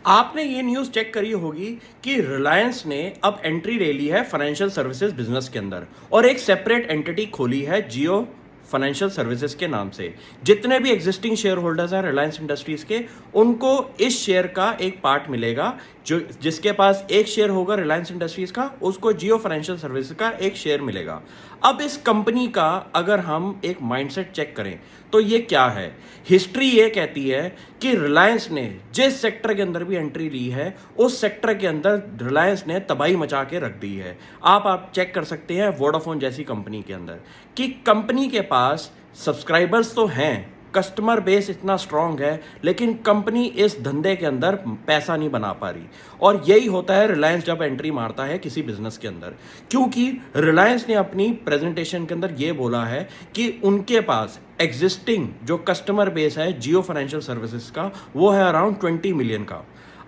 आपने ये news check करी होगी कि रिलायंस ने अब एंट्री ले ली है फाइनेंशियल सर्विसेज बिजनेस के अंदर और एक सेपरेट एंटिटी खोली है जियो फाइनेंशियल सर्विसेज के नाम से। जितने भी एग्जिस्टिंग शेयर होल्डर्स हैं रिलायंस इंडस्ट्रीज के, उनको इस शेयर का एक पार्ट मिलेगा। जो जिसके पास एक शेयर होगा रिलायंस इंडस्ट्रीज का, उसको जियो फाइनेंशियल सर्विसेज का एक शेयर मिलेगा। अब इस कंपनी का अगर हम एक माइंडसेट चेक करें तो ये क्या है। हिस्ट्री ये कहती है कि रिलायंस ने जिस सेक्टर के अंदर भी एंट्री ली है, उस सेक्टर के अंदर रिलायंस ने तबाही मचा के रख दी है। आप चेक कर सकते हैं वोडाफोन जैसी कंपनी के अंदर कि कंपनी के पास सब्सक्राइबर्स तो हैं, कस्टमर बेस इतना स्ट्रांग है, लेकिन कंपनी इस धंधे के अंदर पैसा नहीं बना पा रही। और यही होता है रिलायंस जब एंट्री मारता है किसी बिजनेस के अंदर, क्योंकि रिलायंस ने अपनी प्रेजेंटेशन के अंदर ये बोला है कि उनके पास एग्जिस्टिंग जो कस्टमर बेस है जियो फाइनेंशियल सर्विसेज का, वो है अराउंड 20 मिलियन का।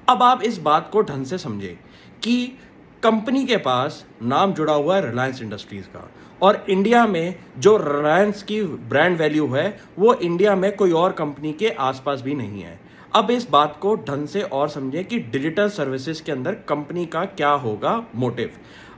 अब आप इस बात को ढंग से समझें कि कंपनी के पास नाम जुड़ा हुआ है रिलायंस इंडस्ट्रीज का, और इंडिया में जो रिलायंस की ब्रांड वैल्यू है वो इंडिया में कोई और कंपनी के आसपास भी नहीं है। अब इस बात को ढंग से और समझें कि डिजिटल सर्विसेज के अंदर कंपनी का क्या होगा मोटिव।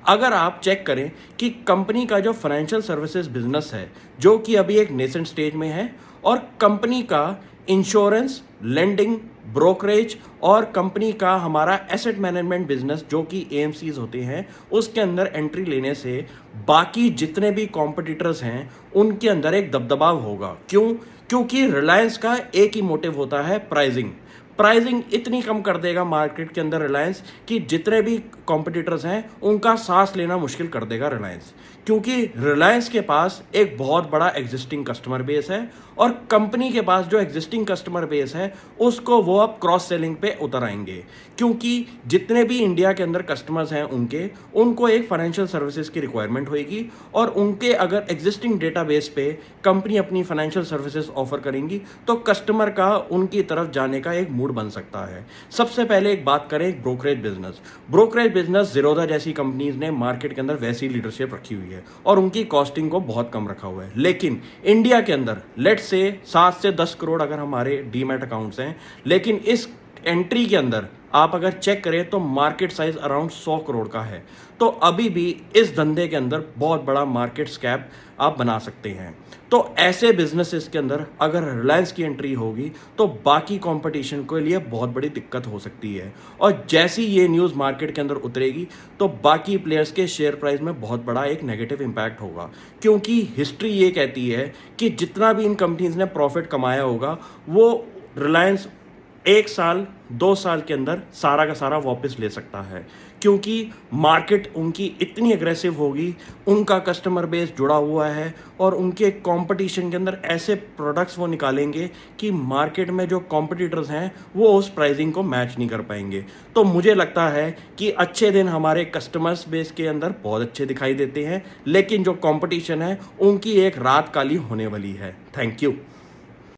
अगर आप चेक करें कि कंपनी का जो फाइनेंशियल सर्विसेज बिजनेस है, जो कि अभी एक नेसेंट स्टेज में है, और कंपनी का इंश्योरेंस, लेंडिंग, ब्रोकरेज और कंपनी का हमारा एसेट मैनेजमेंट बिजनेस जो कि एएमसीज होते हैं, उसके अंदर एंट्री लेने से बाकी जितने भी कॉम्पिटिटर्स हैं उनके अंदर एक दबदबाव होगा। क्यों? क्योंकि रिलायंस का एक ही मोटिव होता है प्राइसिंग। प्राइसिंग इतनी कम कर देगा मार्केट के अंदर रिलायंस कि जितने भी कॉम्पिटिटर्स हैं उनका सांस लेना मुश्किल कर देगा रिलायंस, क्योंकि रिलायंस के पास एक बहुत बड़ा एग्जिस्टिंग कस्टमर बेस है और कंपनी के पास जो एग्जिस्टिंग कस्टमर बेस है उसको वो अब क्रॉस सेलिंग पे उतर आएंगे, क्योंकि जितने भी इंडिया के अंदर कस्टमर्स हैं उनको एक फाइनेंशियल सर्विसेज की रिक्वायरमेंट होगी, और उनके अगर एग्जिस्टिंग डेटाबेस पे कंपनी अपनी फाइनेंशियल सर्विसेज ऑफर करेंगी तो कस्टमर का उनकी तरफ जाने का एक मूड बन सकता है। सबसे पहले एक बात करें ब्रोकरेज बिजनेस ज़ीरोधा जैसी कंपनीज ने मार्केट के अंदर वैसी लीडरशिप रखी हुई है और उनकी कॉस्टिंग को बहुत कम रखा हुआ है। लेकिन इंडिया के अंदर लेट से 7 से 10 करोड़ अगर हमारे डीमैट अकाउंट्स हैं, लेकिन इस एंट्री के अंदर आप अगर चेक करें तो मार्केट साइज अराउंड 100 करोड़ का है। तो अभी भी इस धंधे के अंदर बहुत बड़ा मार्केट स्कैप आप बना सकते हैं। तो ऐसे बिजनेसेस के अंदर अगर रिलायंस की एंट्री होगी तो बाकी कंपटीशन के लिए बहुत बड़ी दिक्कत हो सकती है, और जैसी ये न्यूज़ मार्केट के अंदर उतरेगी तो बाकी प्लेयर्स के शेयर प्राइस में बहुत बड़ा एक नेगेटिव इम्पैक्ट होगा, क्योंकि हिस्ट्री ये कहती है कि जितना भी इन कंपनीज ने प्रॉफिट कमाया होगा वो रिलायंस 1 साल 2 साल के अंदर सारा का सारा वापस ले सकता है, क्योंकि मार्केट उनकी इतनी एग्रेसिव होगी, उनका कस्टमर बेस जुड़ा हुआ है और उनके कंपटीशन के अंदर ऐसे प्रोडक्ट्स वो निकालेंगे कि मार्केट में जो कॉम्पिटिटर्स हैं वो उस प्राइसिंग को मैच नहीं कर पाएंगे। तो मुझे लगता है कि अच्छे दिन हमारे कस्टमर्स बेस के अंदर बहुत अच्छे दिखाई देते हैं, लेकिन जो कॉम्पिटिशन है उनकी एक रात काली होने वाली है। Thank you.